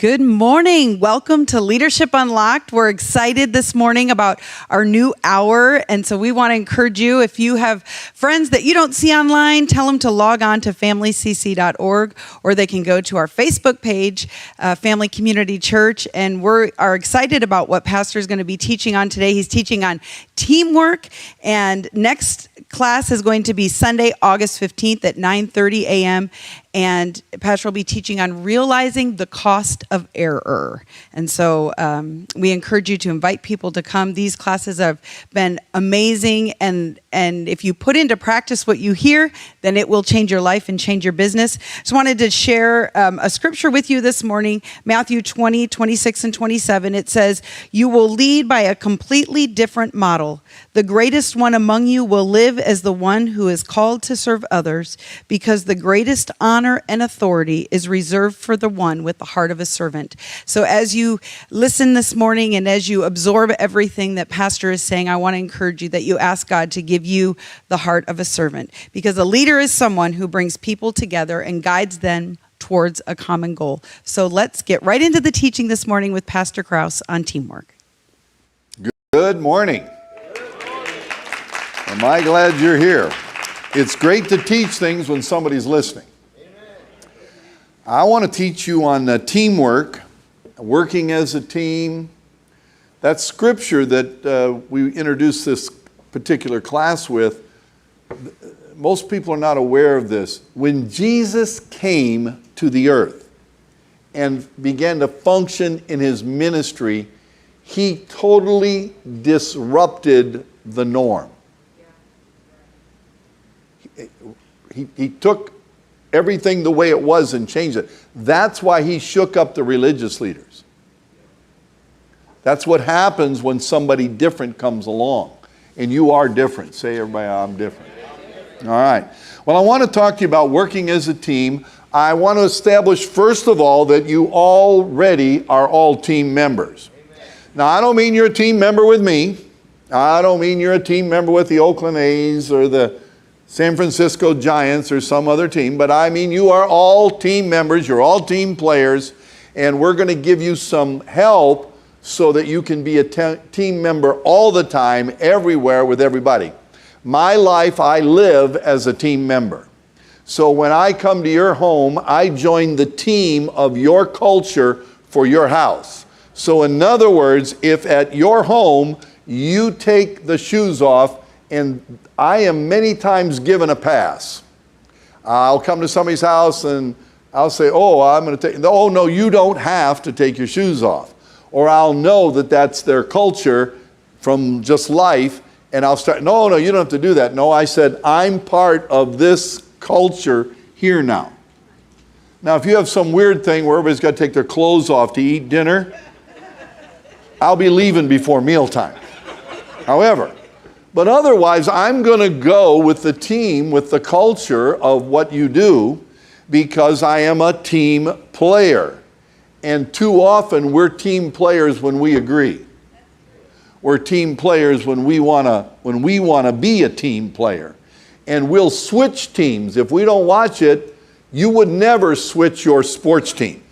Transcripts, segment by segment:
Good morning. Welcome to Leadership Unlocked. We're excited this morning about our new hour. And so we want to encourage you, if you have friends that you don't see online, tell them to log on to familycc.org, or they can go to our Facebook page, Family Community Church. And we are excited about what Pastor is going to be teaching on today. He's teaching on teamwork. And next class is going to be Sunday, August 15th at 9:30 a.m. And Pastor will be teaching on realizing the cost of error. And so we encourage you to invite people to come. These classes have been amazing. And if you put into practice what you hear, then it will change your life and change your business. Just wanted to share a scripture with you this morning, Matthew 20, 26 and 27. It says, "You will lead by a completely different model. The greatest one among you will live as the one who is called to serve others, because the greatest honor and authority is reserved for the one with the heart of a servant." So as you listen this morning and as you absorb everything that Pastor is saying, I want to encourage you that you ask God to give you the heart of a servant, because a leader is someone who brings people together and guides them towards a common goal. So let's get right into the teaching this morning with Pastor Krause on teamwork. Good morning. Am I glad you're here? It's great to teach things when somebody's listening. I want to teach you on teamwork, working as a team. That scripture that we introduced this particular class with, most people are not aware of this. When Jesus came to the earth and began to function in his ministry, he totally disrupted the norm. He took everything the way it was and changed it. That's why he shook up the religious leaders. That's what happens when somebody different comes along. And you are different. Say, everybody, I'm different. All right. Well, I want to talk to you about working as a team. I want to establish, first of all, that you already are all team members. Now, I don't mean you're a team member with me. I don't mean you're a team member with the Oakland A's or the San Francisco Giants or some other team, but I mean you are all team members, you're all team players, and we're going to give you some help so that you can be a team member all the time, everywhere, with everybody. My life, I live as a team member. So when I come to your home, I join the team of your culture for your house. So in other words, if at your home you take the shoes off, and I am many times given a pass. I'll come to somebody's house and I'll say, oh, I'm going to take, oh, no, you don't have to take your shoes off. Or I'll know that that's their culture from just life, and I'll start, no, you don't have to do that. No, I said, I'm part of this culture here now. Now, if you have some weird thing where everybody's got to take their clothes off to eat dinner, I'll be leaving before mealtime. However, but otherwise, I'm going to go with the team, with the culture of what you do, because I am a team player. And too often, we're team players when we agree. We're team players when we want to be a team player. And we'll switch teams. If we don't watch it, you would never switch your sports team.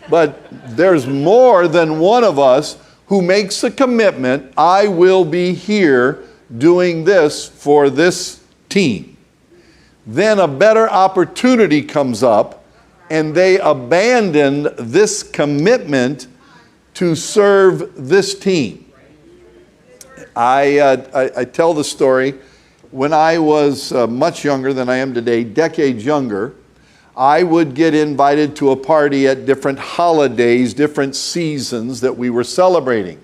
But there's more than one of us who makes a commitment, I will be here doing this for this team. Then a better opportunity comes up and they abandon this commitment to serve this team. I tell the story. When I was much younger than I am today, decades younger, I would get invited to a party at different holidays, different seasons that we were celebrating.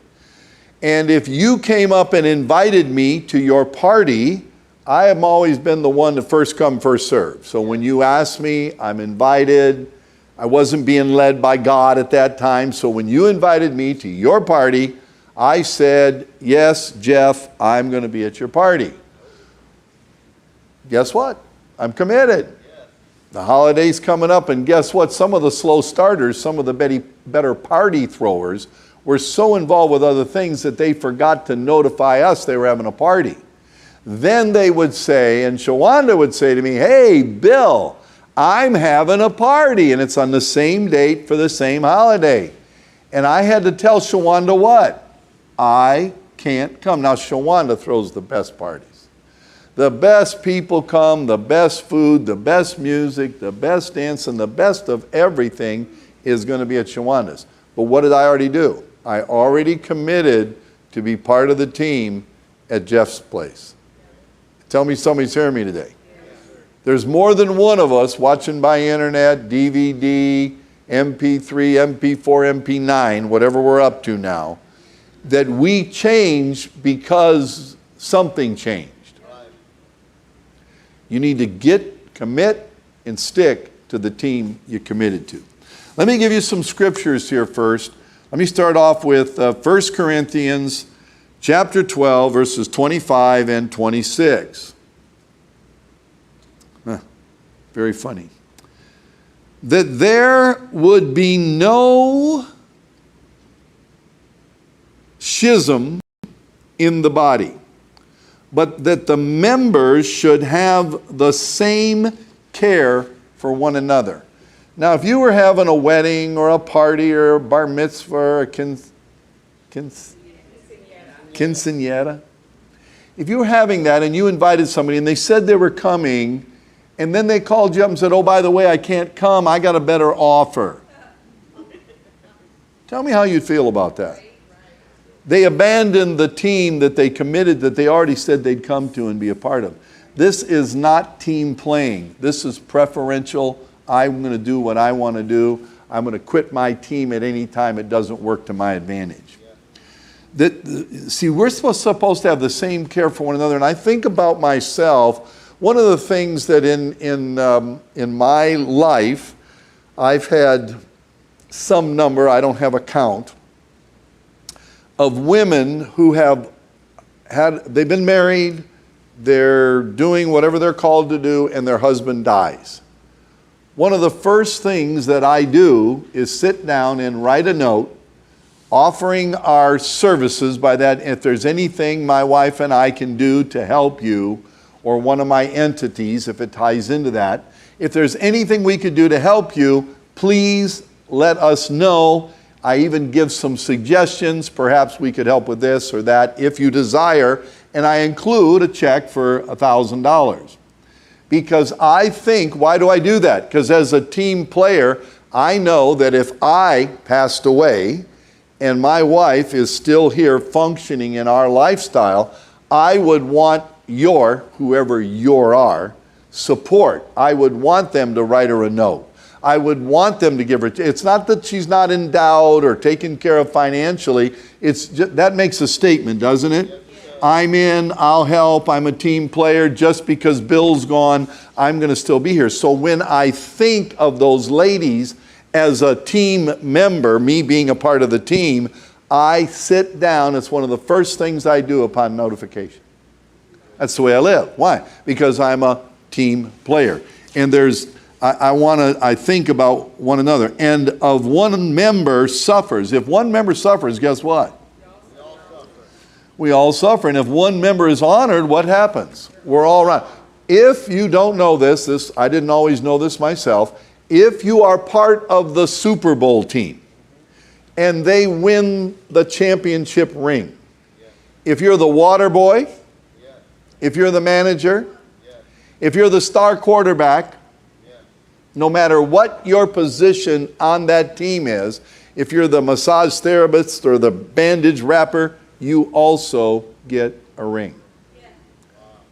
And if you came up and invited me to your party, I have always been the one to first come, first serve. So when you ask me, I'm invited. I wasn't being led by God at that time. So when you invited me to your party, I said, yes, Jeff, I'm going to be at your party. Guess what? I'm committed. The holiday's coming up, and guess what? Some of the slow starters, some of the better party throwers, were so involved with other things that they forgot to notify us they were having a party. Then they would say, and Shawanda would say to me, hey, Bill, I'm having a party, and it's on the same date for the same holiday. And I had to tell Shawanda what? I can't come. Now, Shawanda throws the best parties. The best people come, the best food, the best music, the best dance, and the best of everything is going to be at Shawanda's. But what did I already do? I already committed to be part of the team at Jeff's place. Tell me somebody's hearing me today. There's more than one of us watching by internet, DVD, MP3, MP4, MP9, whatever we're up to now, that we change because something changed. You need to commit, and stick to the team you committed to. Let me give you some scriptures here first. Let me start off with 1 Corinthians chapter 12, verses 25 and 26. Very funny. That there would be no schism in the body, but that the members should have the same care for one another. Now, if you were having a wedding or a party or a bar mitzvah or a quinceañera, if you were having that and you invited somebody and they said they were coming, and then they called you up and said, oh, by the way, I can't come, I got a better offer. Tell me how you'd feel about that. They abandoned the team that they committed, that they already said they'd come to and be a part of. This is not team playing. This is preferential. I'm going to do what I want to do. I'm going to quit my team at any time it doesn't work to my advantage. See, we're supposed to have the same care for one another. And I think about myself. One of the things that in my life, I've had some number, I don't have a count, of women who they've been married, they're doing whatever they're called to do, and their husband dies. One of the first things that I do is sit down and write a note offering our services. By that, if there's anything my wife and I can do to help you, or one of my entities, if it ties into that, if there's anything we could do to help you, please let us know. I even give some suggestions. Perhaps we could help with this or that if you desire. And I include a check for $1,000. Because I think, why do I do that? Because as a team player, I know that if I passed away and my wife is still here functioning in our lifestyle, I would want whoever you are, support. I would want them to write her a note. I would want them to give her, it's not that she's not endowed or taken care of financially, it's just, that makes a statement, doesn't it? I'm in, I'll help, I'm a team player, just because Bill's gone, I'm going to still be here. So when I think of those ladies as a team member, me being a part of the team, I sit down, it's one of the first things I do upon notification. That's the way I live. Why? Because I'm a team player. And I think about one another. And of one member suffers. If one member suffers, guess what? We all suffer. And if one member is honored, what happens? We're all around. If you don't know this, I didn't always know this myself. If you are part of the Super Bowl team and they win the championship ring, if you're the water boy, if you're the manager, if you're the star quarterback, no matter what your position on that team is, if you're the massage therapist or the bandage wrapper, you also get a ring.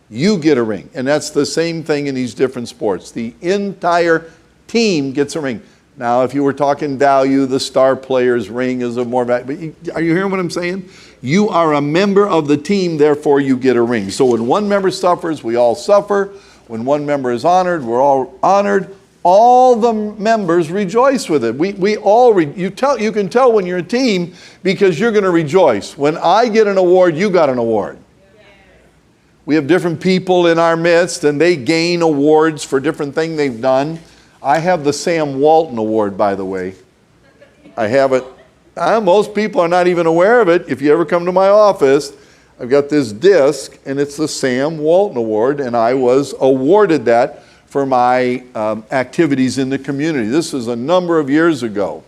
You get a ring. And that's the same thing in these different sports. The entire team gets a ring. Now, if you were talking value, the star player's ring is of more value. But are you hearing what I'm saying? You are a member of the team, therefore you get a ring. So when one member suffers, we all suffer. When one member is honored, we're all honored. All the members rejoice with it. You can tell when you're a team because you're going to rejoice. When I get an award, you got an award. We have different people in our midst and they gain awards for different things they've done. I have the Sam Walton Award, by the way. I have it. Most people are not even aware of it. If you ever come to my office, I've got this disc, and it's the Sam Walton Award, and I was awarded that for my activities in the community. This was a number of years ago.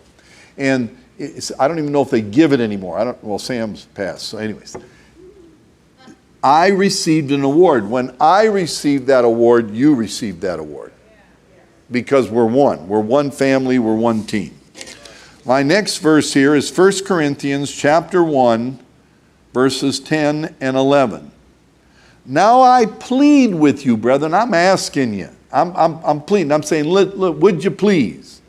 And I don't even know if they give it anymore. Well, Sam's passed. So anyways, I received an award. When I received that award, you received that award. Because we're one. We're one family. We're one team. My next verse here is 1 Corinthians chapter 1, verses 10 and 11. Now I plead with you, brethren. I'm asking you. I'm pleading. I'm saying, would you please?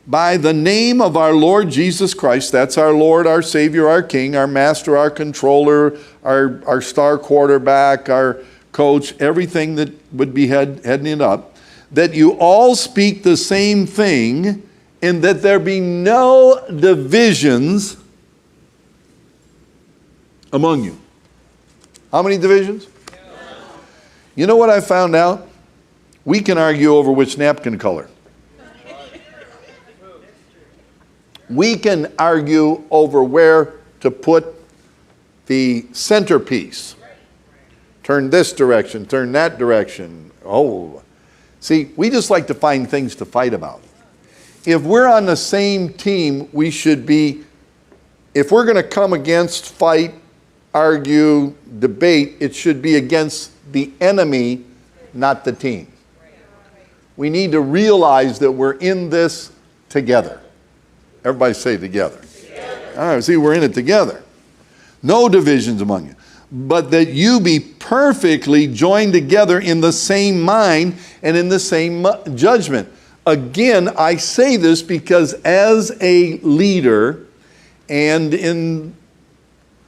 By the name of our Lord Jesus Christ, that's our Lord, our Savior, our King, our Master, our Controller, our star quarterback, our coach, everything that would be heading it up, that you all speak the same thing, and that there be no divisions among you. How many divisions? You know what I found out? We can argue over which napkin color. We can argue over where to put the centerpiece. Turn this direction, turn that direction. Oh, see, we just like to find things to fight about. If we're on the same team, we should be, if we're going to come against, fight, argue, debate, it should be against the enemy, not the team. We need to realize that we're in this together. Everybody say together. All right, see, we're in it together. No divisions among you, but that you be perfectly joined together in the same mind and in the same judgment. Again, I say this because as a leader, and in,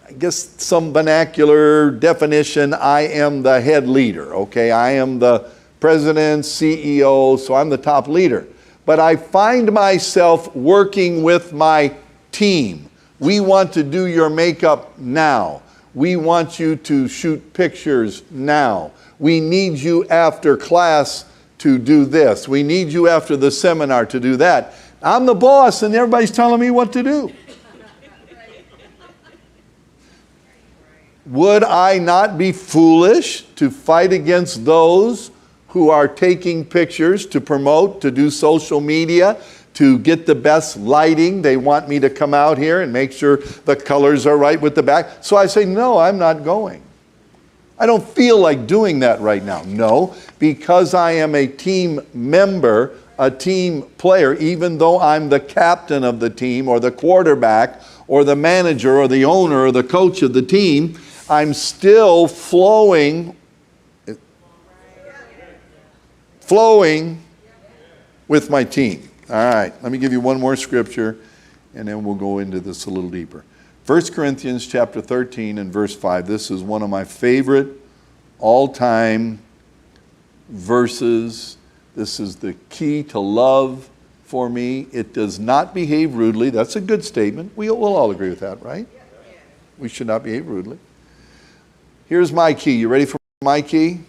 I guess, some vernacular definition, I am the head leader, okay? I am the president, CEO, so I'm the top leader. But I find myself working with my team. We want to do your makeup now. We want you to shoot pictures now. We need you after class to do this. We need you after the seminar to do that. I'm the boss and everybody's telling me what to do. Would I not be foolish to fight against those who are taking pictures to promote, to do social media, to get the best lighting? They want me to come out here and make sure the colors are right with the back. So I say, no, I'm not going. I don't feel like doing that right now. No, because I am a team member, a team player, even though I'm the captain of the team or the quarterback or the manager or the owner or the coach of the team, I'm still flowing with my team. All right, let me give you one more scripture and then we'll go into this a little deeper. 1 Corinthians chapter 13 and verse 5. This is one of my favorite all-time verses. This is the key to love for me. It does not behave rudely. That's a good statement. We'll all agree with that, right? We should not behave rudely. Here's my key. You ready for my key?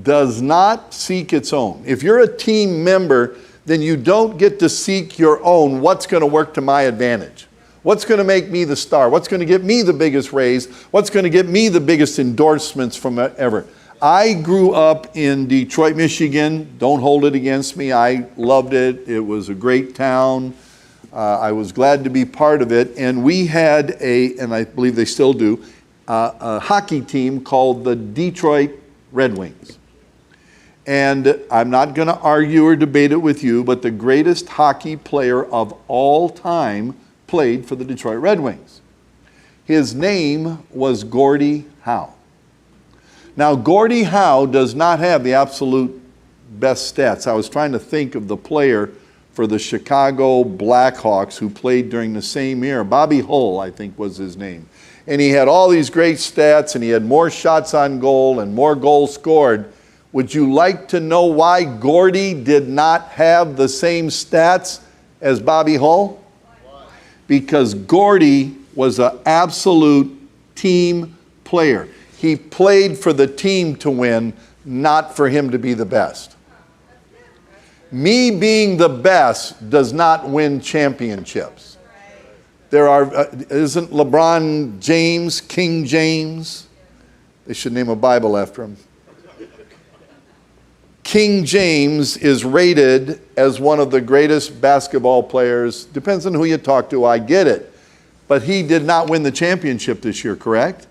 Does not seek its own. If you're a team member, then you don't get to seek your own. What's going to work to my advantage? What's going to make me the star? What's going to get me the biggest raise? What's going to get me the biggest endorsements from ever? I grew up in Detroit, Michigan. Don't hold it against me. I loved it. It was a great town. I was glad to be part of it. And we had and I believe they still do, a hockey team called the Detroit Red Wings. And I'm not going to argue or debate it with you, but the greatest hockey player of all time played for the Detroit Red Wings. His name was Gordie Howe. Now, Gordie Howe does not have the absolute best stats. I was trying to think of the player for the Chicago Blackhawks who played during the same year. Bobby Hull, I think, was his name. And he had all these great stats, and he had more shots on goal and more goals scored. Would you like to know why Gordie did not have the same stats as Bobby Hull? Because Gordie was an absolute team player. He played for the team to win, not for him to be the best. Me being the best does not win championships. There are, isn't LeBron James, King James? They should name a Bible after him. King James is rated as one of the greatest basketball players. Depends on who you talk to, I get it. But he did not win the championship this year, correct?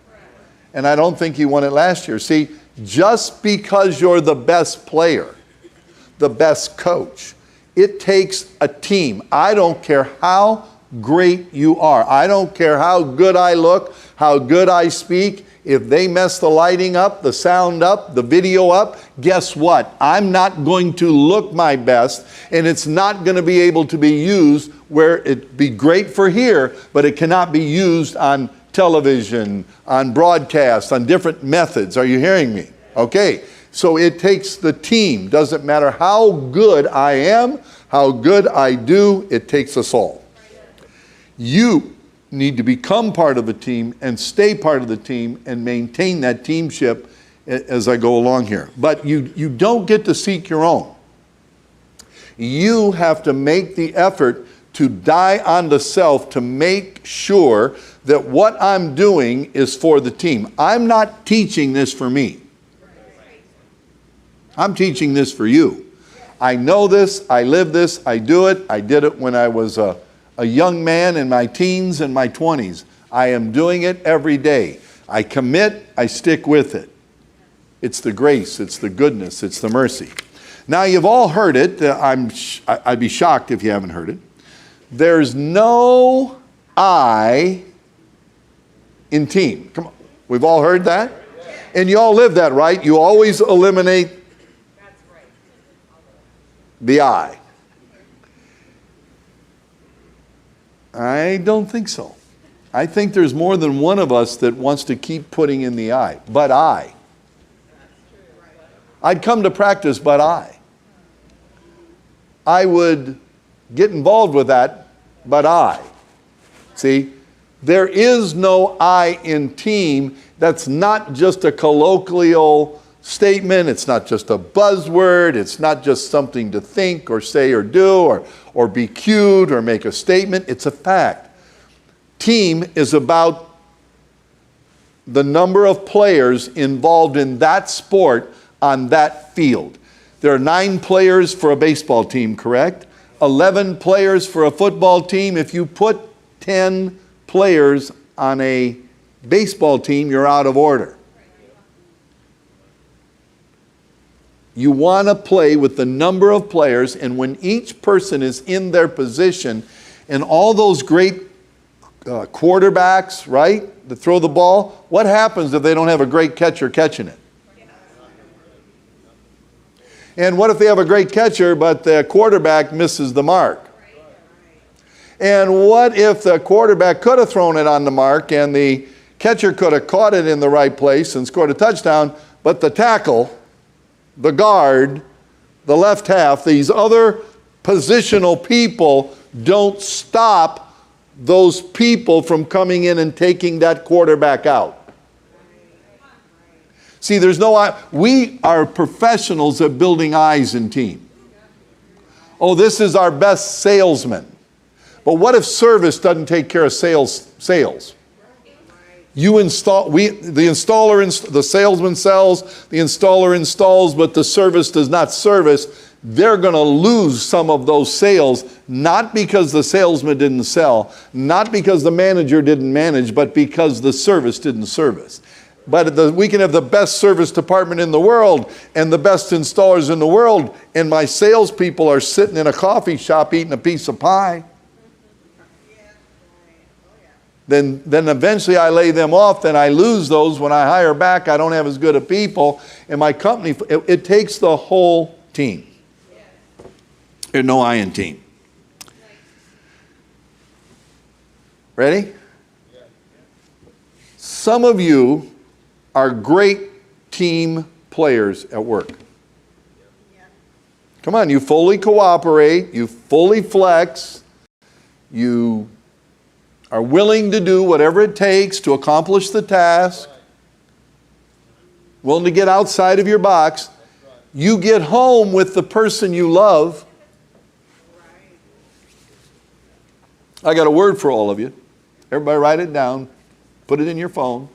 And I don't think he won it last year. See, just because you're the best player, the best coach, it takes a team. I don't care how great you are. I don't care how good I look, how good I speak. If they mess the lighting up, the sound up, the video up, guess what? I'm not going to look my best, and it's not going to be able to be used where it'd be great for here, but it cannot be used on television, on broadcast, on different methods. Are you hearing me? Okay. So it takes the team. Doesn't matter how good I am, how good I do, it takes us all. You need to become part of a team and stay part of the team and maintain that teamship as I go along here. But you don't get to seek your own. You have to make the effort to die unto self to make sure that what I'm doing is for the team. I'm not teaching this for me. I'm teaching this for you. I know this, I live this, I do it. I did it when I was a young man in my teens and my 20s. I am doing it every day. I commit, I stick with it. It's the grace, it's the goodness, it's the mercy. Now you've all heard it. I'd be shocked if you haven't heard it. There's no I in team. Come on, we've all heard that? And you all live that, right? You always eliminate the I. I don't think so. I think there's more than one of us that wants to keep putting in the I. But I. I'd come to practice, but I would get involved with that, but I. See, there is no I in team. That's not just a colloquial statement. It's not just a buzzword. It's not just something to think or say or do or be cute or make a statement. It's a fact. Team is about the number of players involved in that sport on that field. There are 9 players for a baseball team, correct? 11 players for a football team. If you put 10 players on a baseball team, you're out of order. You want to play with the number of players, and when each person is in their position, and all those great quarterbacks, right, that throw the ball, what happens if they don't have a great catcher catching it? And what if they have a great catcher, but the quarterback misses the mark? And what if the quarterback could have thrown it on the mark and the catcher could have caught it in the right place and scored a touchdown, but the tackle, the guard, the left half, these other positional people don't stop those people from coming in and taking that quarterback out? See, there's no I. We are professionals at building eyes in team. Oh, this is our best salesman. But what if service doesn't take care of sales? You install, the salesman sells, the installer installs, but the service does not service. They're going to lose some of those sales, not because the salesman didn't sell, not because the manager didn't manage, but because the service didn't service. But we can have the best service department in the world and the best installers in the world, and my salespeople are sitting in a coffee shop eating a piece of pie. Then eventually I lay them off, then I lose those. When I hire back, I don't have as good a people. And my company, it takes the whole team. There's no I in team. Ready? Some of you are great team players at work. Come on, you fully cooperate, you fully flex, you are willing to do whatever it takes to accomplish the task, willing to get outside of your box. You get home with the person you love. I got a word for all of you. Everybody write it down, put it in your phone.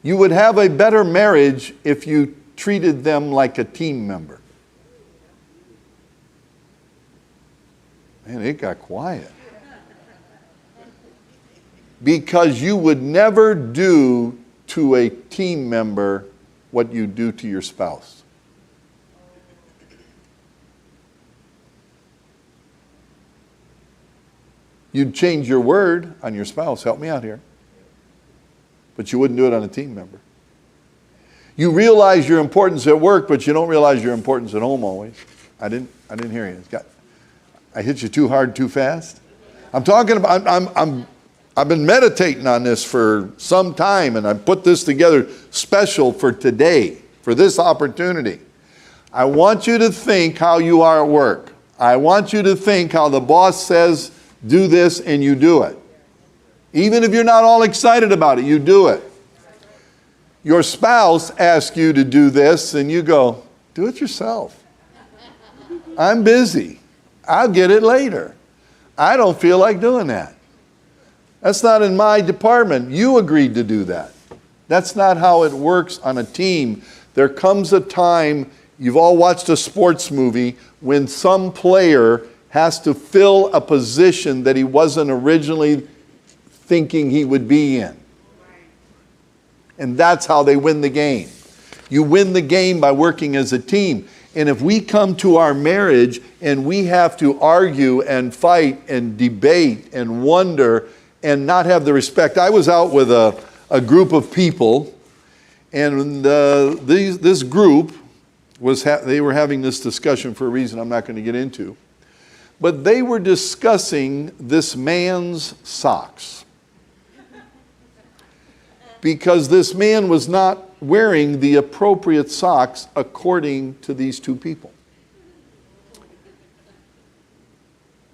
You would have a better marriage if you treated them like a team member? Man, it got quiet. Because you would never do to a team member what you do to your spouse. You'd change your word on your spouse. Help me out here. But you wouldn't do it on a team member. You realize your importance at work, but you don't realize your importance at home always. I didn't hear you. I hit you too hard, too fast. I'm talking about, I've been meditating on this for some time, and I put this together special for today, for this opportunity. I want you to think how you are at work. I want you to think how the boss says, do this, and you do it. Even if you're not all excited about it, you do it. Your spouse asks you to do this, and you go, do it yourself. I'm busy. I'll get it later. I don't feel like doing that. That's not in my department. You agreed to do that. That's not how it works on a team. There comes a time, you've all watched a sports movie, when some player has to fill a position that he wasn't originally thinking he would be in. And that's how they win the game. You win the game by working as a team. And if we come to our marriage and we have to argue and fight and debate and wonder and not have the respect. I was out with a group of people, and this group they were having this discussion for a reason I'm not going to get into. But they were discussing this man's socks. Because this man was not wearing the appropriate socks according to these two people.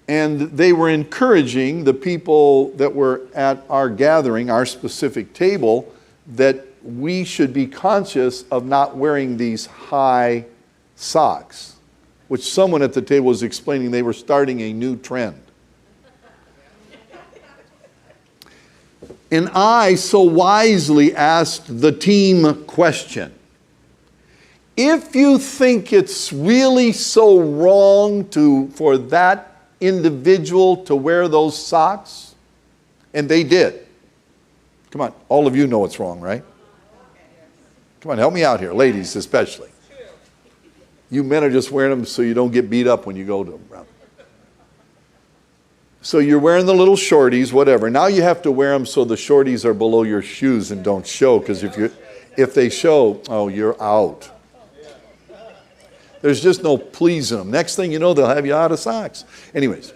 And they were encouraging the people that were at our gathering, our specific table, that we should be conscious of not wearing these high socks, which someone at the table was explaining they were starting a new trend. And I so wisely asked the team question. If you think it's really so wrong for that individual to wear those socks, and they did. Come on, all of you know it's wrong, right? Come on, help me out here, ladies especially. You men are just wearing them so you don't get beat up when you go to them. So you're wearing the little shorties, whatever. Now you have to wear them so the shorties are below your shoes and don't show, because if they show, oh, you're out. There's just no pleasing them. Next thing you know, they'll have you out of socks. Anyways,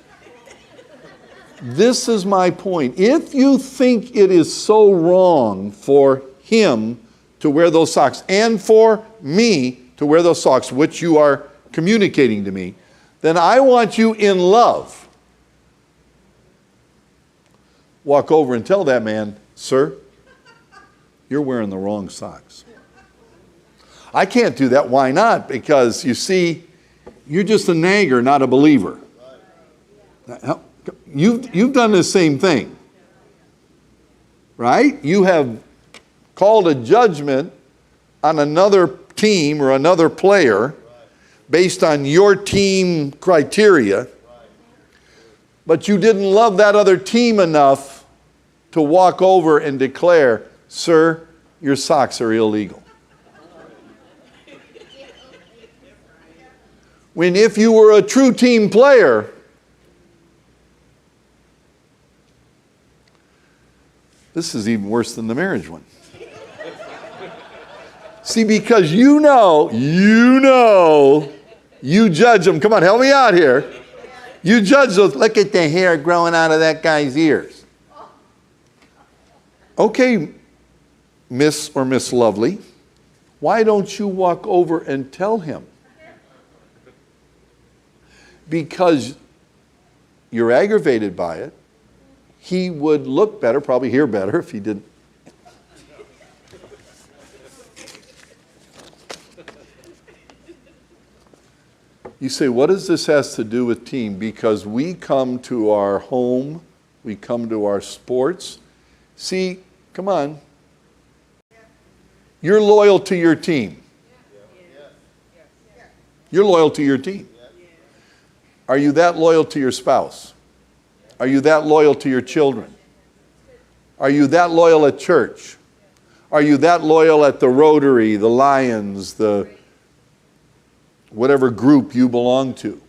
this is my point. If you think it is so wrong for him to wear those socks and for me to wear those socks, which you are communicating to me, then I want you in love. Walk over and tell that man, sir, you're wearing the wrong socks. I can't do that. Why not? Because, you see, you're just a nagger, not a believer. You've done the same thing, right? You have called a judgment on another team or another player based on your team criteria, but you didn't love that other team enough to walk over and declare, sir, your socks are illegal. When if you were a true team player, this is even worse than the marriage one. See, because you judge them. Come on, help me out here. You judge those. Look at the hair growing out of that guy's ears. Okay, Miss or Miss Lovely, why don't you walk over and tell him? Because you're aggravated by it. He would look better, probably hear better if he didn't. You say, what does this has to do with team? Because we come to our home, we come to our sports. See, come on. You're loyal to your team. You're loyal to your team. Are you that loyal to your spouse? Are you that loyal to your children? Are you that loyal at church? Are you that loyal at the Rotary, the Lions, the whatever group you belong to?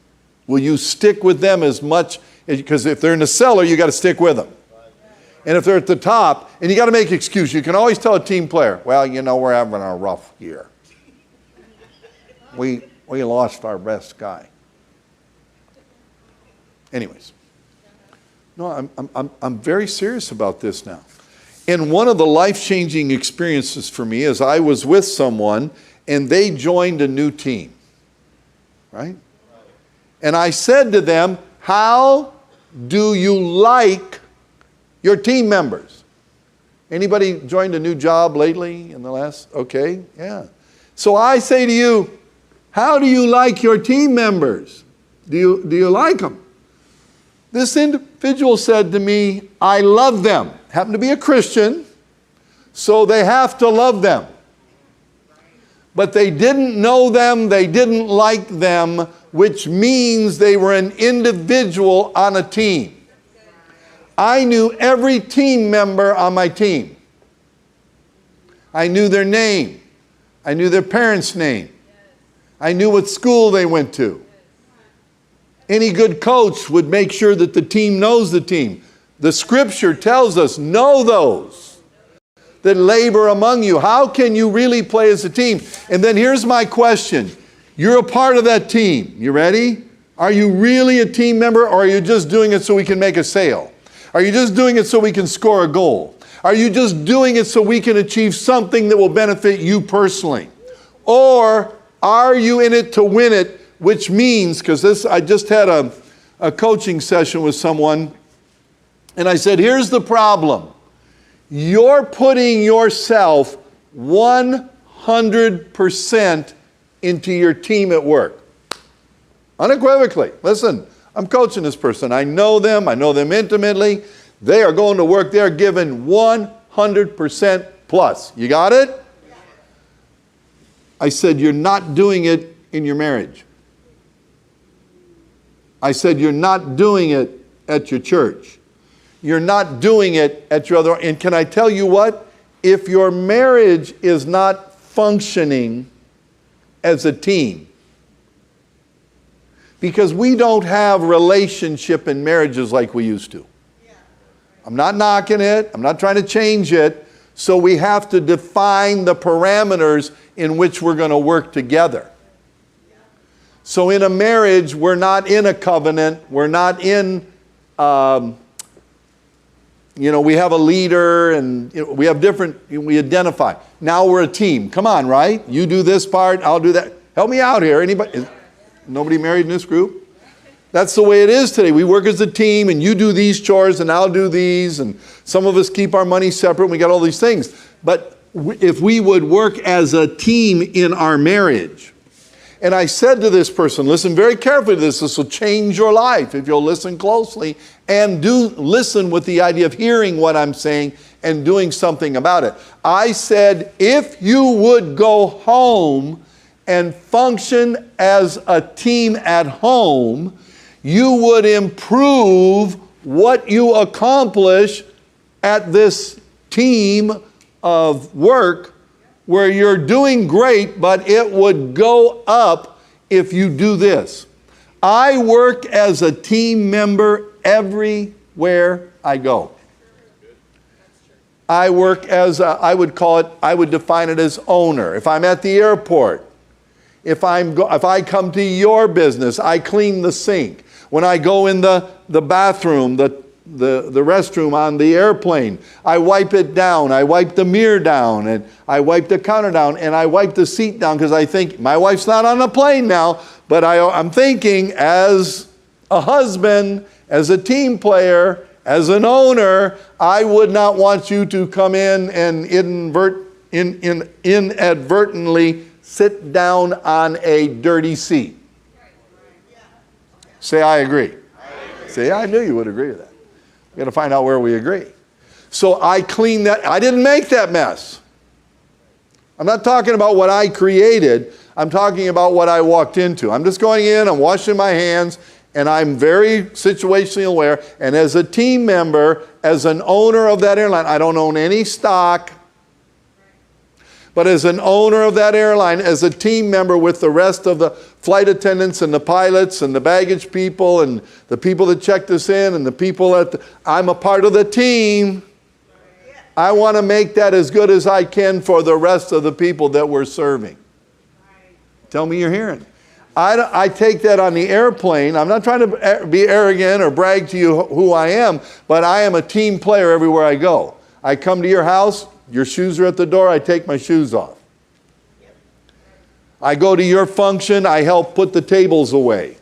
Will you stick with them as much? Because if they're in the cellar, you got to stick with them. And if they're at the top, and you got to make excuses. You can always tell a team player, well, you know, we're having a rough year. We lost our best guy. Anyways. No, I'm very serious about this now. And one of the life-changing experiences for me is I was with someone and they joined a new team. Right? And I said to them, how do you like your team members? Anybody joined a new job lately in the last? Okay, yeah. So I say to you, how do you like your team members? Do you like them? This individual said to me, I love them. Happened to be a Christian, so they have to love them. But they didn't know them, they didn't like them, which means they were an individual on a team. I knew every team member on my team. I knew their name. I knew their parents' name. I knew what school they went to. Any good coach would make sure that the team knows the team. The scripture tells us, know those that labor among you. How can you really play as a team? And then here's my question. You're a part of that team. You ready? Are you really a team member, or are you just doing it so we can make a sale? Are you just doing it so we can score a goal? Are you just doing it so we can achieve something that will benefit you personally? Or are you in it to win it? Which means, because I just had a coaching session with someone, and I said, here's the problem. You're putting yourself 100% into your team at work. Unequivocally. Listen, I'm coaching this person. I know them intimately. They are going to work. They're given 100% plus. You got it? I said, you're not doing it in your marriage. I said, you're not doing it at your church. You're not doing it at your other. And can I tell you what? If your marriage is not functioning as a team, because we don't have relationship in marriages like we used to. I'm not knocking it. I'm not trying to change it. So we have to define the parameters in which we're going to work together. So in a marriage, we're not in a covenant. We're not in, we have a leader and we have different, we identify. Now we're a team. Come on, right? You do this part, I'll do that. Help me out here. Anybody? Nobody married in this group? That's the way it is today. We work as a team and you do these chores and I'll do these. And some of us keep our money separate. And we got all these things. But if we would work as a team in our marriage. And I said to this person, listen very carefully to this. This will change your life if you'll listen closely and do listen with the idea of hearing what I'm saying and doing something about it. I said, if you would go home and function as a team at home, you would improve what you accomplish at this team of work where you're doing great, but it would go up if you do this. I work as a team member everywhere I go. I work as I would define it as owner. If I'm at the airport, if I come to your business, I clean the sink. When I go in the bathroom, the restroom on the airplane, I wipe it down. I wipe the mirror down, and I wipe the counter down, and I wipe the seat down because I think my wife's not on the plane now, but I'm thinking as a husband, as a team player, as an owner, I would not want you to come in and inadvertently sit down on a dirty seat. Say, I agree. Say, I knew you would agree with that. We've got to find out where we agree. So I cleaned that. I didn't make that mess. I'm not talking about what I created. I'm talking about what I walked into. I'm just going in, I'm washing my hands, and I'm very situationally aware. And as a team member, as an owner of that airline, I don't own any stock. But as an owner of that airline, as a team member with the rest of the flight attendants and the pilots and the baggage people and the people that checked us in and the people I'm a part of the team. I want to make that as good as I can for the rest of the people that we're serving. Tell me you're hearing. I take that on the airplane. I'm not trying to be arrogant or brag to you who I am, but I am a team player everywhere I go. I come to your house, your shoes are at the door, I take my shoes off. I go to your function, I help put the tables away.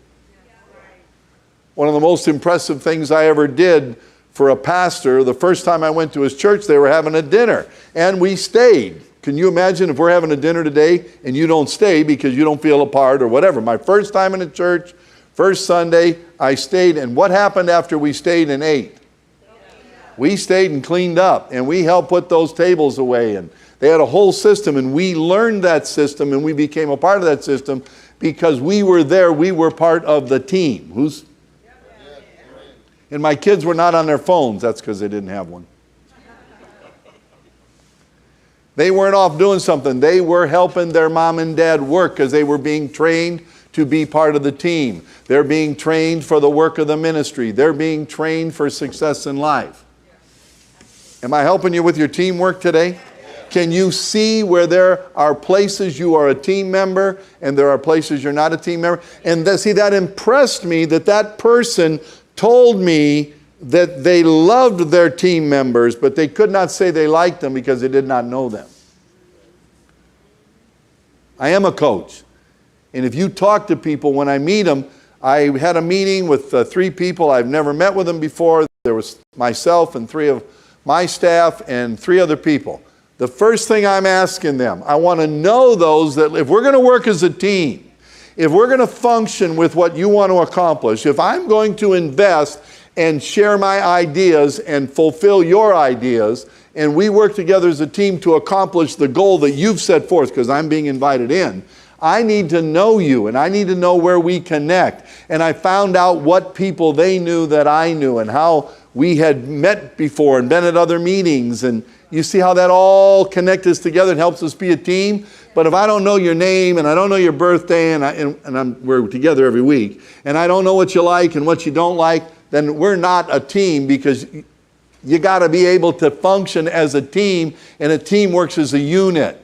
One of the most impressive things I ever did for a pastor, the first time I went to his church, they were having a dinner, and we stayed. Can you imagine if we're having a dinner today and you don't stay because you don't feel a part or whatever? My first time in a church, first Sunday, I stayed, and what happened after we stayed and ate? We stayed and cleaned up, and we helped put those tables away, and they had a whole system, and we learned that system, and we became a part of that system because we were there. We were part of the team. And my kids were not on their phones. That's because they didn't have one. They weren't off doing something. They were helping their mom and dad work because they were being trained to be part of the team. They're being trained for the work of the ministry. They're being trained for success in life. Am I helping you with your teamwork today? Can you see where there are places you are a team member and there are places you're not a team member? And that impressed me that that person told me that they loved their team members, but they could not say they liked them because they did not know them. I am a coach. And if you talk to people when I meet them, I had a meeting with 3 people. I've never met with them before. There was myself and 3 of my staff and 3 other people. The first thing I'm asking them, I want to know those that if we're going to work as a team, if we're going to function with what you want to accomplish, if I'm going to invest and share my ideas and fulfill your ideas, and we work together as a team to accomplish the goal that you've set forth, because I'm being invited in, I need to know you, and I need to know where we connect. And I found out what people they knew that I knew, and how we had met before and been at other meetings. And you see how that all connects us together and helps us be a team? But if I don't know your name, and I don't know your birthday, we're together every week, and I don't know what you like and what you don't like, then we're not a team, because you got to be able to function as a team, and a team works as a unit.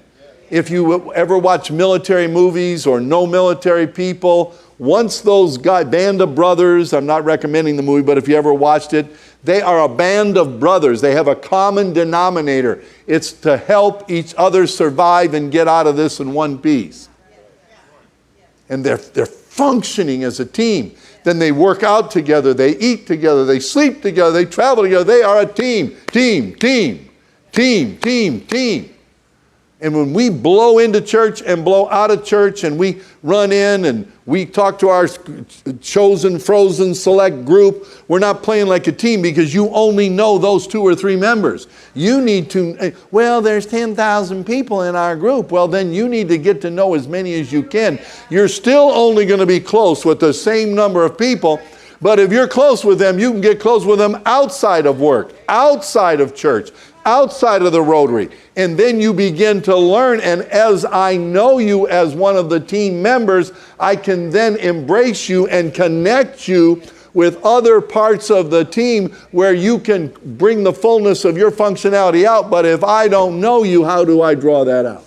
If you ever watch military movies or know military people, once those guys, Band of Brothers, I'm not recommending the movie, but if you ever watched it, they are a band of brothers. They have a common denominator. It's to help each other survive and get out of this in one piece. And they're functioning as a team. Then they work out together, they eat together, they sleep together, they travel together. They are a team, team, team, team, team, team. And when we blow into church and blow out of church, and we run in and we talk to our chosen, frozen, select group, we're not playing like a team, because you only know those 2 or 3 members. You need to, well, there's 10,000 people in our group. Well, then you need to get to know as many as you can. You're still only going to be close with the same number of people. But if you're close with them, you can get close with them outside of work, outside of church, outside of the Rotary. And then you begin to learn, and as I know you as one of the team members, I can then embrace you and connect you with other parts of the team where you can bring the fullness of your functionality out. But if I don't know you, how do I draw that out?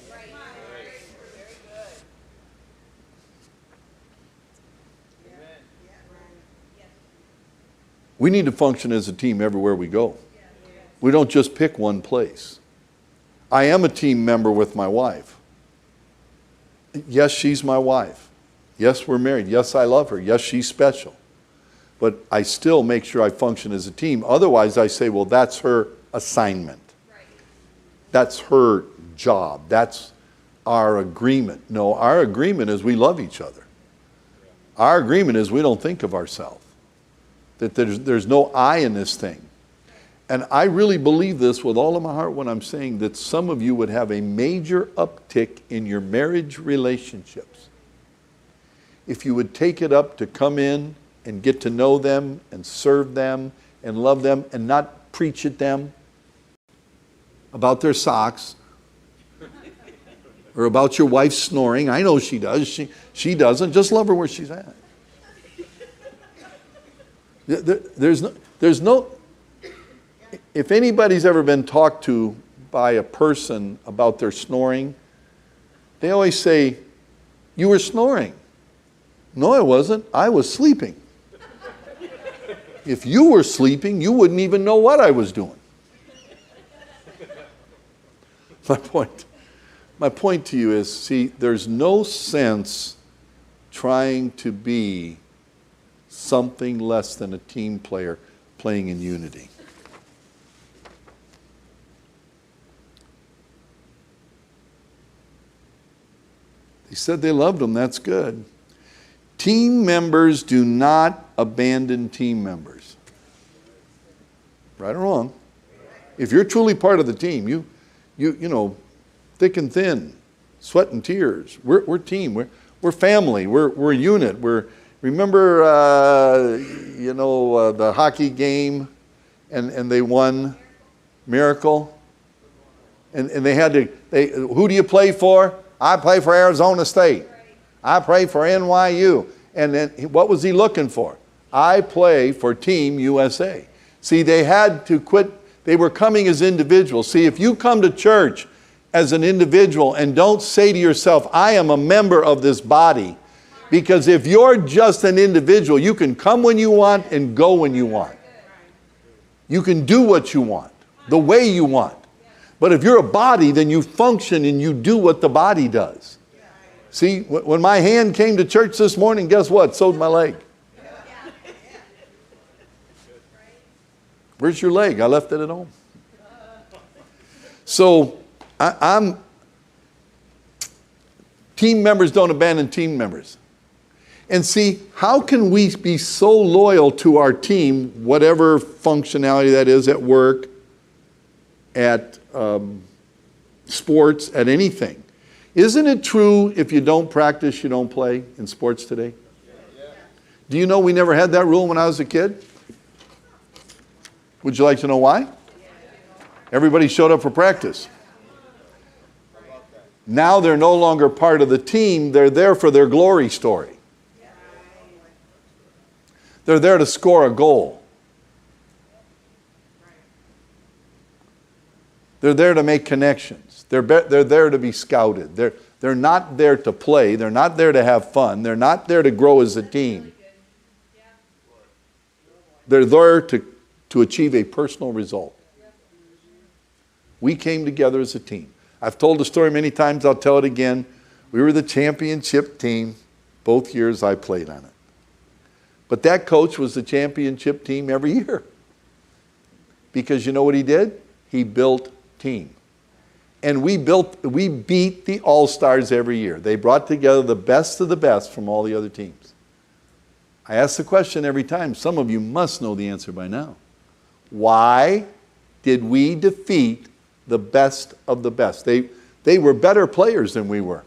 We need to function as a team everywhere we go. We don't just pick one place. I am a team member with my wife. Yes, she's my wife. Yes, we're married. Yes, I love her. Yes, she's special. But I still make sure I function as a team. Otherwise, I say, well, that's her assignment. That's her job. That's our agreement. No, our agreement is we love each other. Our agreement is we don't think of ourselves. That there's no I in this thing. And I really believe this with all of my heart when I'm saying that some of you would have a major uptick in your marriage relationships if you would take it up to come in and get to know them and serve them and love them and not preach at them about their socks or about your wife snoring. I know she does. She doesn't. Just love her where she's at. There's no, if anybody's ever been talked to by a person about their snoring, they always say, "You were snoring." No, I wasn't. I was sleeping. If you were sleeping, you wouldn't even know what I was doing. My point to you is, see, there's no sense trying to be something less than a team player playing in unity. They said they loved him. That's good. Team members do not abandon team members. Right or wrong? If you're truly part of the team, you know, thick and thin, sweat and tears. We're team. We're family. We're a unit. Remember the hockey game, and they won Miracle, and they had to. Who do you play for? I play for Arizona State. I play for NYU. And then what was he looking for? I play for Team USA. See, they had to quit. They were coming as individuals. See, if you come to church as an individual and don't say to yourself, I am a member of this body, because if you're just an individual, you can come when you want and go when you want. You can do what you want, the way you want. But if you're a body, then you function and you do what the body does. See, when my hand came to church this morning, guess what? So did my leg. Where's your leg? I left it at home. So team members don't abandon team members. And see, how can we be so loyal to our team, whatever functionality that is, at work, at sports, at anything? Isn't it true if you don't practice, you don't play in sports today? Do you know we never had that rule when I was a kid? Would you like to know why? Everybody showed up for practice. Now they're no longer part of the team. They're there for their glory story. They're there to score a goal. They're there to make connections. They're there to be scouted. They're not there to play. They're not there to have fun. They're not there to grow as a team. They're there to achieve a personal result. We came together as a team. I've told the story many times. I'll tell it again. We were the championship team both years I played on it. But that coach was the championship team every year. Because you know what he did? He built team. And we beat the All-Stars every year. They brought together the best of the best from all the other teams. I ask the question every time. Some of you must know the answer by now. Why did we defeat the best of the best? They were better players than we were.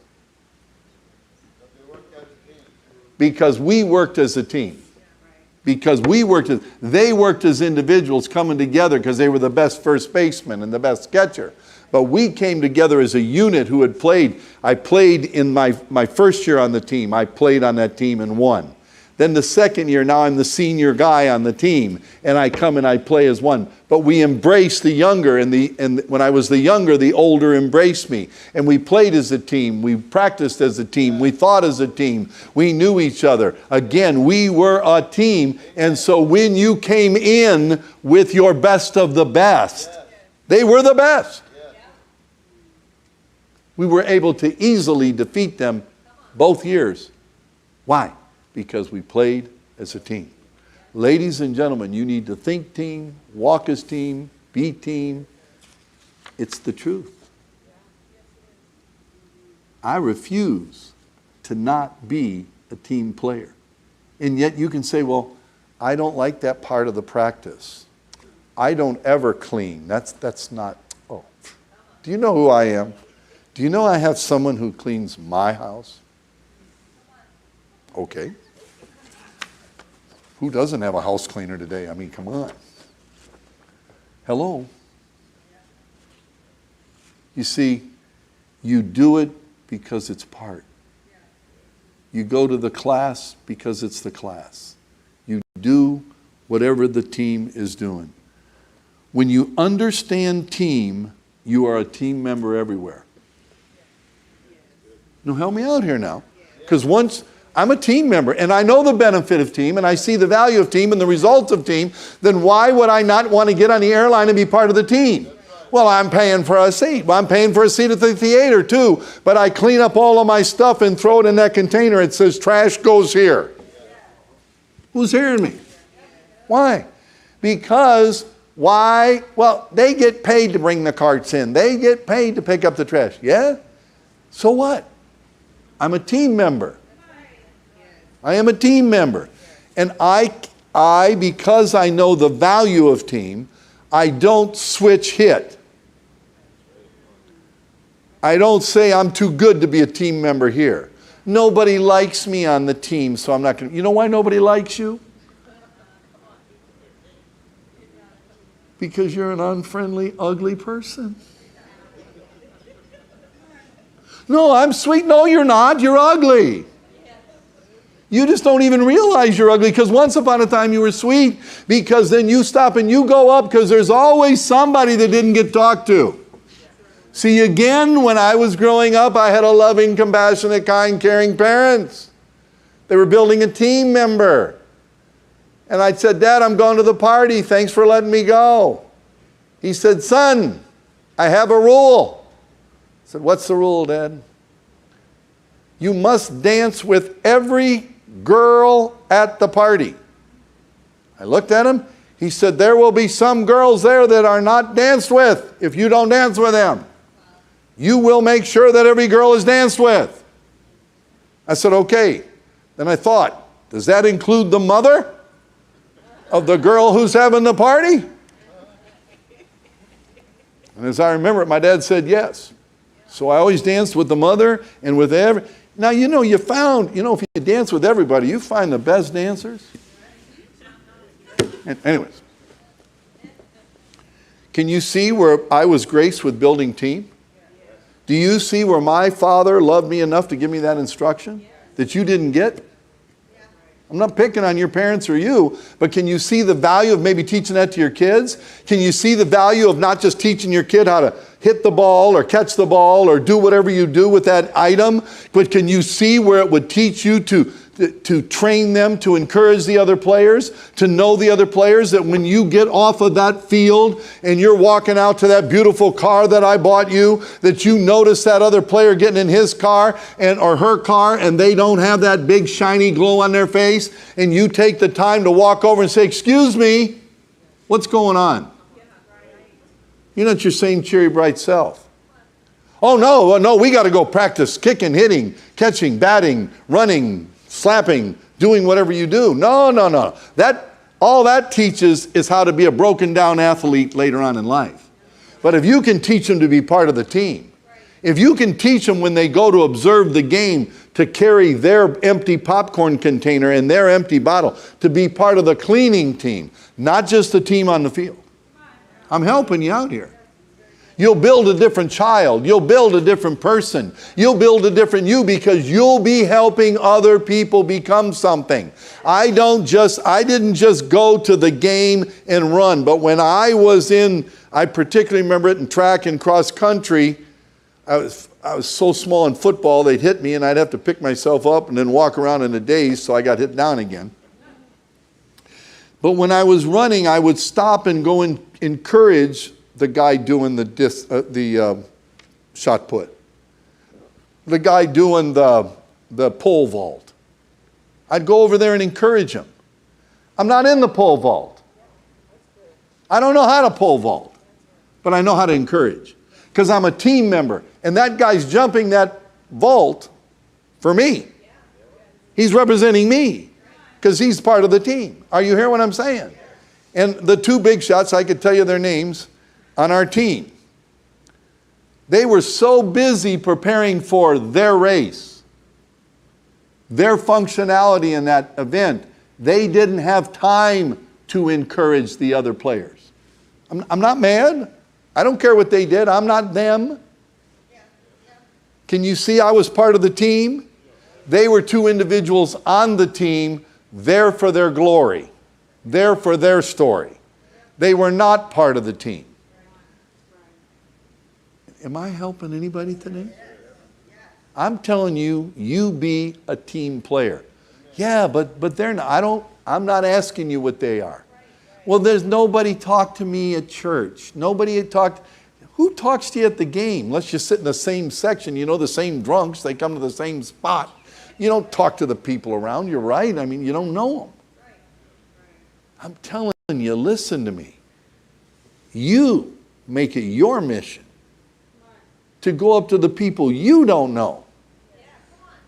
Because we worked as a team. Because they worked as individuals coming together because they were the best first baseman and the best catcher. But we came together as a unit who had played. I played in my first year on the team. I played on that team and won. Then the second year, now I'm the senior guy on the team, and I come and I play as one. But we embraced the younger, and when I was the younger, the older embraced me. And we played as a team. We practiced as a team. We thought as a team. We knew each other. Again, we were a team. And so when you came in with your best of the best, they were the best. We were able to easily defeat them both years. Why? Because we played as a team. Ladies and gentlemen, you need to think team, walk as team, be team. It's the truth. I refuse to not be a team player. And yet you can say, well, I don't like that part of the practice. I don't ever clean. That's not, oh. Do you know who I am? Do you know I have someone who cleans my house? Okay. Who doesn't have a house cleaner today? I mean, come on. Hello? You see, you do it because it's part. You go to the class because it's the class. You do whatever the team is doing. When you understand team, you are a team member everywhere. No, help me out here now. Because once I'm a team member and I know the benefit of team and I see the value of team and the results of team, then why would I not want to get on the airline and be part of the team? Well, I'm paying for a seat. Well, I'm paying for a seat at the theater too. But I clean up all of my stuff and throw it in that container. It says trash goes here. Who's hearing me? Why? Because why? Well, they get paid to bring the carts in. They get paid to pick up the trash. Yeah? So what? I'm a team member. I am a team member. And I, because I know the value of team, I don't switch hit. I don't say I'm too good to be a team member here. Nobody likes me on the team, so I'm not going to. You know why nobody likes you? Because you're an unfriendly, ugly person. No, I'm sweet. No, you're not. You're ugly. You just don't even realize you're ugly because once upon a time you were sweet, because then you stop and you go up because there's always somebody that didn't get talked to. See, again, when I was growing up, I had a loving, compassionate, kind, caring parents. They were building a team member. And I said, Dad, I'm going to the party. Thanks for letting me go. He said, son, I have a rule. I said, what's the rule, Dad? You must dance with every girl at the party. I looked at him. He said, there will be some girls there that are not danced with if you don't dance with them. You will make sure that every girl is danced with. I said, okay. Then I thought, does that include the mother of the girl who's having the party? And as I remember it, my dad said yes. So I always danced with the mother and with every. Now, if you dance with everybody, you find the best dancers. Anyways. Can you see where I was graced with building team? Do you see where my father loved me enough to give me that instruction that you didn't get? I'm not picking on your parents or you, but can you see the value of maybe teaching that to your kids? Can you see the value of not just teaching your kid how to hit the ball or catch the ball or do whatever you do with that item, but can you see where it would teach you to train them, to encourage the other players, to know the other players, that when you get off of that field and you're walking out to that beautiful car that I bought you, that you notice that other player getting in his car or her car and they don't have that big shiny glow on their face, and you take the time to walk over and say, excuse me, what's going on? You're not your same cheery, bright self. Oh, no, we got to go practice kicking, hitting, catching, batting, running, slapping, doing whatever you do. No. All that teaches is how to be a broken down athlete later on in life. But if you can teach them to be part of the team, if you can teach them when they go to observe the game to carry their empty popcorn container and their empty bottle, to be part of the cleaning team, not just the team on the field. I'm helping you out here. You'll build a different child. You'll build a different person. You'll build a different you because you'll be helping other people become something. I didn't just go to the game and run, but when I particularly remember it in track and cross country, I was so small in football, they'd hit me and I'd have to pick myself up and then walk around in a daze, so I got hit down again. But when I was running, I would stop and go and encourage the guy doing the shot put, the guy doing the pole vault. I'd go over there and encourage him. I'm not in the pole vault. I don't know how to pole vault, but I know how to encourage because I'm a team member, and that guy's jumping that vault for me. He's representing me because he's part of the team. Are you hearing what I'm saying? And the two big shots, I could tell you their names, on our team. They were so busy preparing for their race, their functionality in that event, they didn't have time to encourage the other players. I'm not mad. I don't care what they did. I'm not them. Can you see I was part of the team? They were two individuals on the team, there for their glory, there for their story. They were not part of the team. Am I helping anybody today? I'm telling you, you be a team player. Yeah, but they're not. I'm not asking you what they are. Well, there's nobody talked to me at church. Nobody had talked. Who talks to you at the game? Let's just sit in the same section. You know, the same drunks. They come to the same spot. You don't talk to the people around. You're right. I mean, you don't know them. I'm telling you, listen to me. You make it your mission to go up to the people you don't know.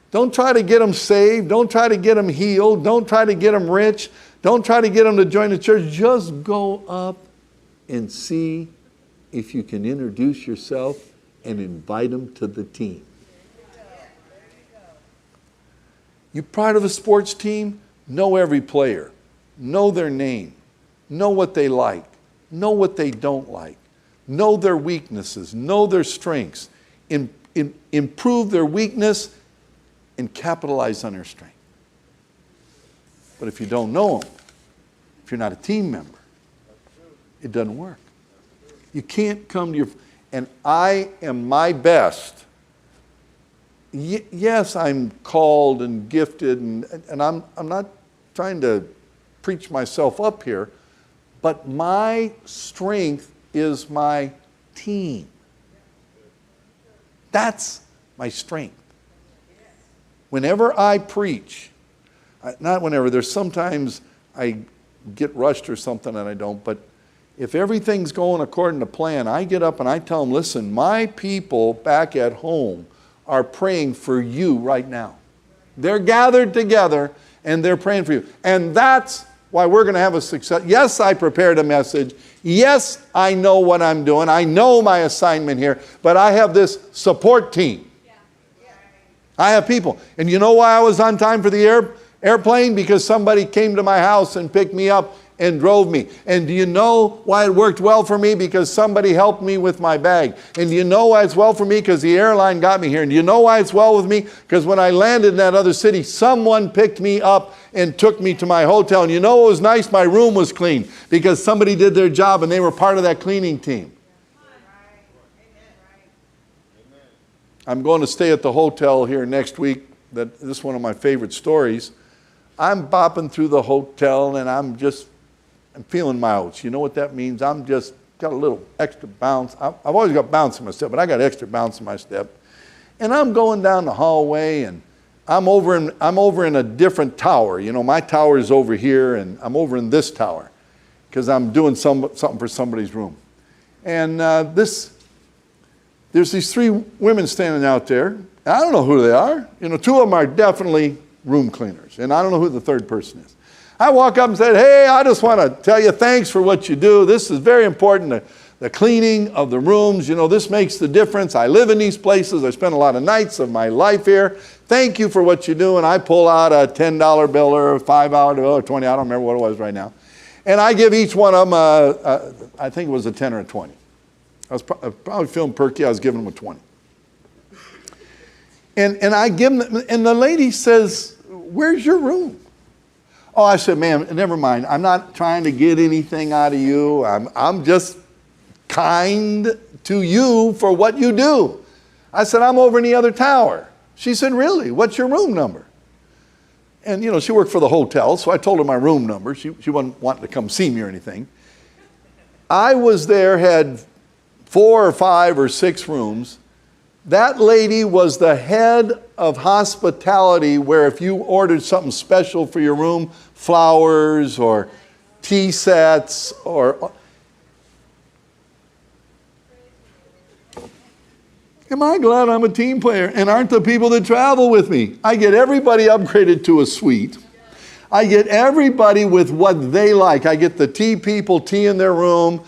Don't try to get them saved. Don't try to get them healed. Don't try to get them rich. Don't try to get them to join the church. Just go up and see if you can introduce yourself and invite them to the team. You're part of a sports team? Know every player. Know their name. Know what they like. Know what they don't like. Know their weaknesses. Know their strengths. Improve their weakness and capitalize on their strength. But if you don't know them, if you're not a team member, it doesn't work. You can't come to your... And I am my best. Yes, I'm called and gifted, and I'm not trying to preach myself up here, but my strength is my team. That's my strength. Whenever I preach, not whenever, there's sometimes I get rushed or something and I don't, but if everything's going according to plan, I get up and I tell them, listen, my people back at home are praying for you right now. They're gathered together and they're praying for you. And that's why we're going to have a success. Yes, I prepared a message. Yes, I know what I'm doing. I know my assignment here, but I have this support team. I have people. And you know why I was on time for the airplane? Because somebody came to my house and picked me up and drove me. And do you know why it worked well for me? Because somebody helped me with my bag. And do you know why it's well for me? Because the airline got me here. And do you know why it's well with me? Because when I landed in that other city, someone picked me up and took me to my hotel. And you know what was nice? My room was clean because somebody did their job and they were part of that cleaning team. I'm going to stay at the hotel here next week. This is one of my favorite stories. I'm bopping through the hotel and I'm feeling my oats. You know what that means? I'm just got a little extra bounce. I've always got bounce in my step, but I got extra bounce in my step. And I'm going down the hallway and I'm over in a different tower. You know, my tower is over here and I'm over in this tower because I'm doing something for somebody's room. And there's these three women standing out there. And I don't know who they are. You know, two of them are definitely room cleaners. And I don't know who the third person is. I walk up and said, hey, I just want to tell you thanks for what you do. This is very important, the cleaning of the rooms. You know, this makes the difference. I live in these places. I spend a lot of nights of my life here. Thank you for what you do. And I pull out a $10 bill or a $5 bill or 20. I don't remember what it was right now. And I give each one of them, I think it was a 10 or a 20. I was probably feeling perky. I was giving them a 20. And I give them, and the lady says, where's your room? Oh, I said, ma'am, never mind. I'm not trying to get anything out of you. I'm just kind to you for what you do. I said, I'm over in the other tower. She said, really? What's your room number? And, you know, she worked for the hotel, so I told her my room number. She wasn't wanting to come see me or anything. I was there, had 4 or 5 or 6 rooms. That lady was the head of hospitality, where if you ordered something special for your room, flowers or tea sets or... Am I glad I'm a team player? And aren't the people that travel with me? I get everybody upgraded to a suite. I get everybody with what they like. I get the tea people, tea in their room.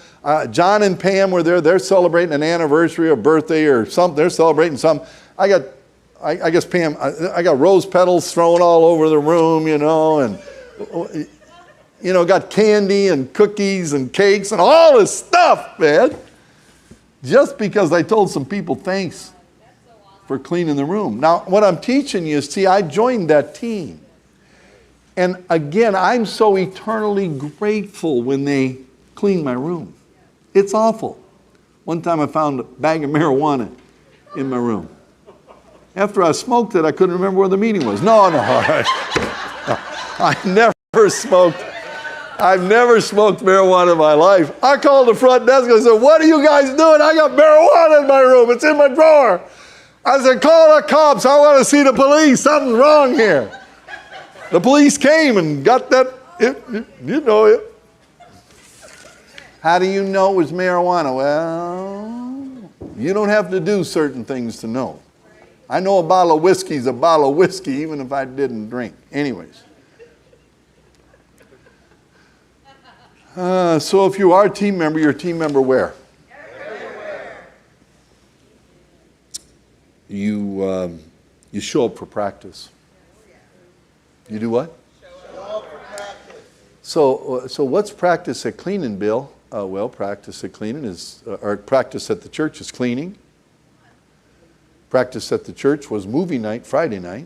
John and Pam were there. They're celebrating an anniversary or birthday or something. They're celebrating something. I guess Pam, I got rose petals thrown all over the room, and, got candy and cookies and cakes and all this stuff, man. Just because I told some people thanks for cleaning the room. Now, what I'm teaching you is, see, I joined that team. And again, I'm so eternally grateful when they clean my room. It's awful. One time I found a bag of marijuana in my room. After I smoked it, I couldn't remember where the meeting was. No. I've never smoked marijuana in my life. I called the front desk and I said, "What are you guys doing? I got marijuana in my room. It's in my drawer." I said, "Call the cops. I want to see the police. Something's wrong here." The police came and got that, you know it. How do you know it was marijuana? Well, you don't have to do certain things to know. I know a bottle of whiskey is a bottle of whiskey, even if I didn't drink. Anyways. So if you are a team member, you're a team member where? Everywhere. You show up for practice. You do what? Show up for practice. So what's practice at cleaning, Bill? Well, practice at cleaning is, or practice at the church is cleaning. Practice at the church was movie night, Friday night.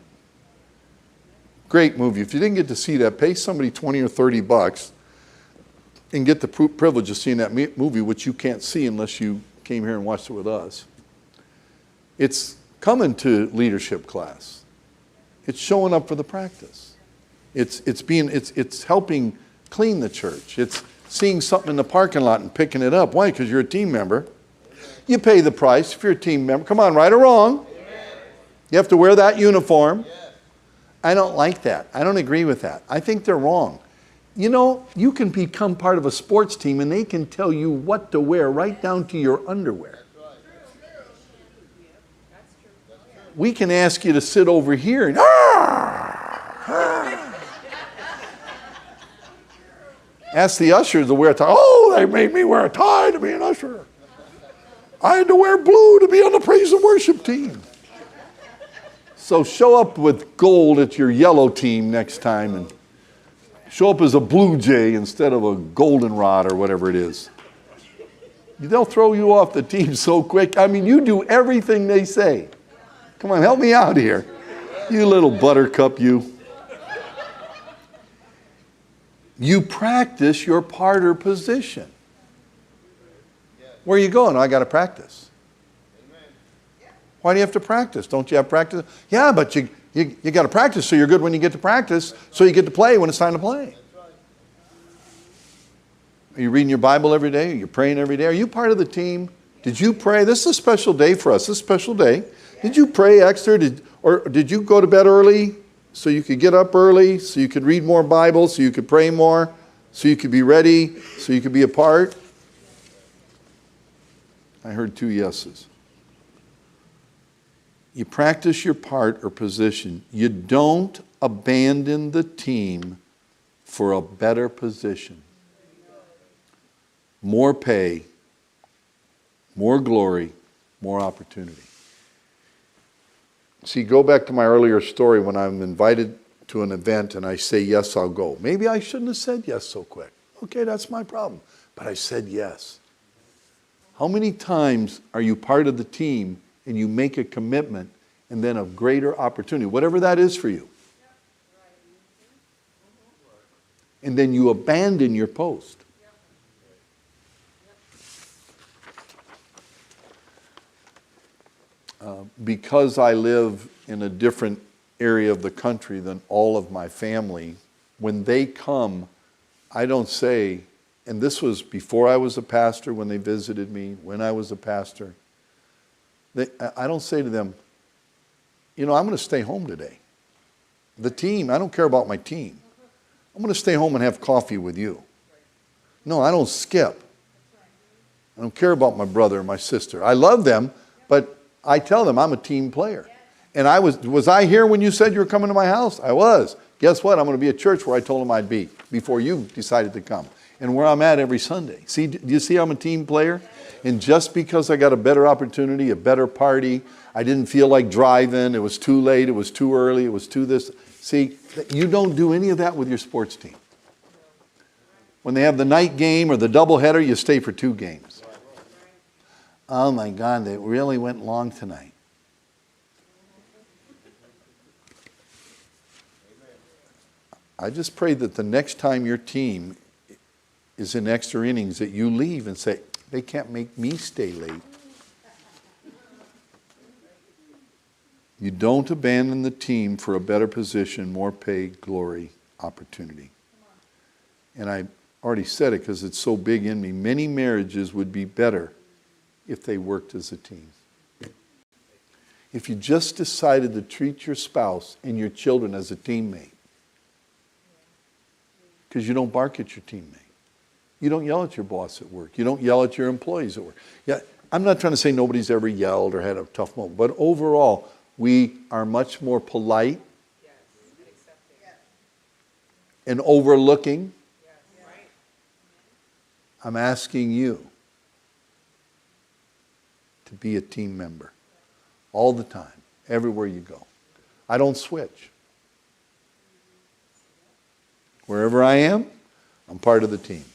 Great movie. If you didn't get to see that, pay somebody $20 or $30 and get the privilege of seeing that movie, which you can't see unless you came here and watched it with us. It's coming to leadership class. It's showing up for the practice. It's helping clean the church. It's seeing something in the parking lot and picking it up. Why? Because you're a team member. You pay the price if you're a team member. Come on, right or wrong. You have to wear that uniform. I don't like that. I don't agree with that. I think they're wrong. You can become part of a sports team and they can tell you what to wear right down to your underwear. We can ask you to sit over here and ask the ushers to wear a tie. Oh, they made me wear a tie to be an usher. I had to wear blue to be on the praise and worship team. So show up with gold at your yellow team next time and show up as a blue jay instead of a goldenrod or whatever it is. They'll throw you off the team so quick. I mean, you do everything they say. Come on, help me out here. You little buttercup, you. You practice your part or position. Where are you going? I got to practice. Why do you have to practice? Don't you have practice? Yeah, but you got to practice so you're good when you get to practice, so you get to play when it's time to play. Are you reading your Bible every day? Are you praying every day? Are you part of the team? Did you pray? This is a special day for us. This is a special day. Did you pray extra? Or did you go to bed early so you could get up early, so you could read more Bible, so you could pray more, so you could be ready, so you could be a part? I heard 2 yeses. You practice your part or position. You don't abandon the team for a better position. More pay, more glory, more opportunity. See, go back to my earlier story when I'm invited to an event and I say, yes, I'll go. Maybe I shouldn't have said yes so quick. Okay, that's my problem. But I said yes. How many times are you part of the team and you make a commitment and then a greater opportunity, whatever that is for you, and then you abandon your post? Because I live in a different area of the country than all of my family, when they come, I don't say, and this was before I was a pastor when they visited me, when I was a pastor, I don't say to them, I'm going to stay home today. The team, I don't care about my team. I'm going to stay home and have coffee with you. No, I don't skip. I don't care about my brother or my sister. I love them, but I tell them I'm a team player. And was I here when you said you were coming to my house? I was. Guess what? I'm going to be at church where I told them I'd be before you decided to come. And where I'm at every Sunday. See, do you see I'm a team player? And just because I got a better opportunity, a better party, I didn't feel like driving, it was too late, it was too early, it was too this. See, you don't do any of that with your sports team. When they have the night game or the doubleheader, you stay for 2 games. Oh my God, they really went long tonight. I just pray that the next time your team is in extra innings that you leave and say, they can't make me stay late. You don't abandon the team for a better position, more pay, glory, opportunity. And I already said it because it's so big in me. Many marriages would be better if they worked as a team. If you just decided to treat your spouse and your children as a teammate, because you don't bark at your teammate. You don't yell at your boss at work. You don't yell at your employees at work. Yeah, I'm not trying to say nobody's ever yelled or had a tough moment, but overall, we are much more polite and overlooking. I'm asking you to be a team member all the time, everywhere you go. I don't switch. Wherever I am, I'm part of the team.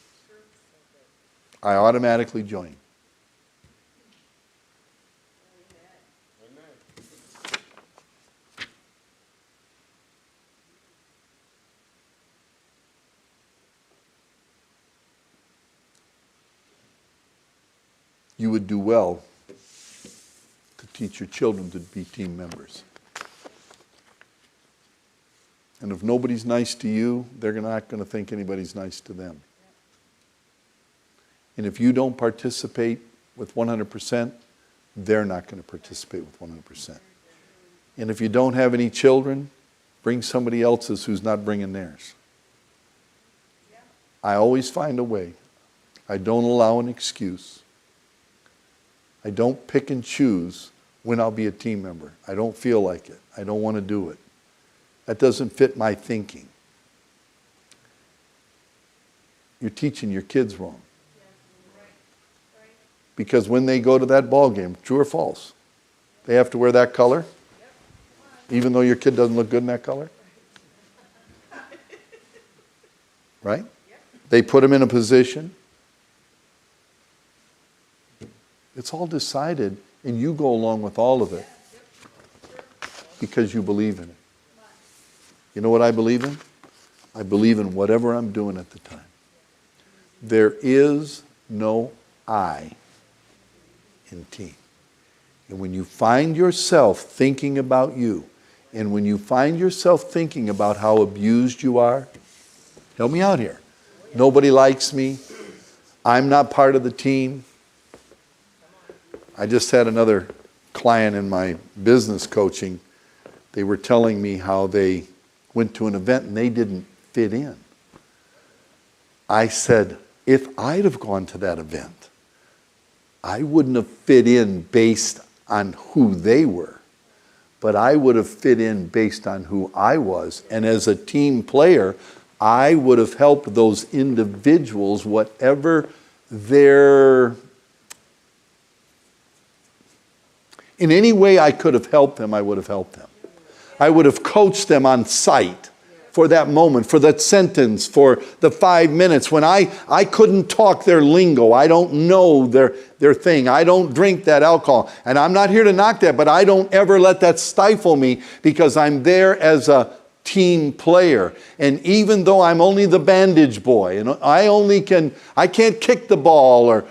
I automatically join. You would do well to teach your children to be team members. And if nobody's nice to you, they're not going to think anybody's nice to them. And if you don't participate with 100%, they're not going to participate with 100%. And if you don't have any children, bring somebody else's who's not bringing theirs. I always find a way. I don't allow an excuse. I don't pick and choose when I'll be a team member. I don't feel like it. I don't want to do it. That doesn't fit my thinking. You're teaching your kids wrong. Because when they go to that ball game, true or false, they have to wear that color, even though your kid doesn't look good in that color. Right? They put them in a position. It's all decided, and you go along with all of it because you believe in it. You know what I believe in? I believe in whatever I'm doing at the time. There is no I in team. And when you find yourself thinking about you, and when you find yourself thinking about how abused you are, help me out here. Nobody likes me. I'm not part of the team. I just had another client in my business coaching. They were telling me how they went to an event and they didn't fit in. I said, if I'd have gone to that event, I wouldn't have fit in based on who they were, but I would have fit in based on who I was. And as a team player, I would have helped those individuals, whatever their... In any way I could have helped them, I would have helped them. I would have coached them on site for that moment, for that sentence, for the 5 minutes when I couldn't talk their lingo. I don't know their thing. I don't drink that alcohol. And I'm not here to knock that, but I don't ever let that stifle me because I'm there as a team player. And even though I'm only the bandage boy and I can't kick the ball or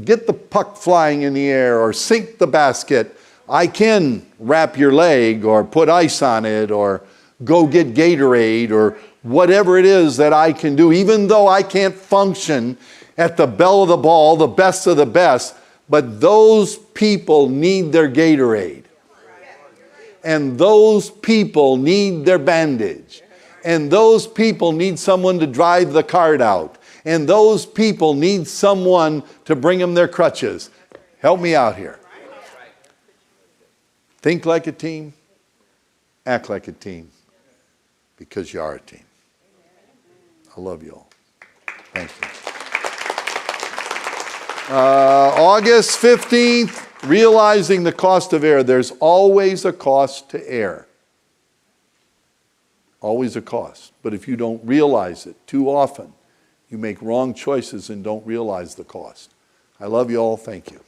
get the puck flying in the air or sink the basket, I can wrap your leg or put ice on it or go get Gatorade or whatever it is that I can do, even though I can't function at the bell of the ball, the best of the best, but those people need their Gatorade. And those people need their bandage. And those people need someone to drive the cart out. And those people need someone to bring them their crutches. Help me out here. Think like a team. Act like a team. because you are a team. I love you all. Thank you. August 15th, realizing the cost of error. There's always a cost to err. Always a cost. But if you don't realize it too often, you make wrong choices and don't realize the cost. I love you all. Thank you.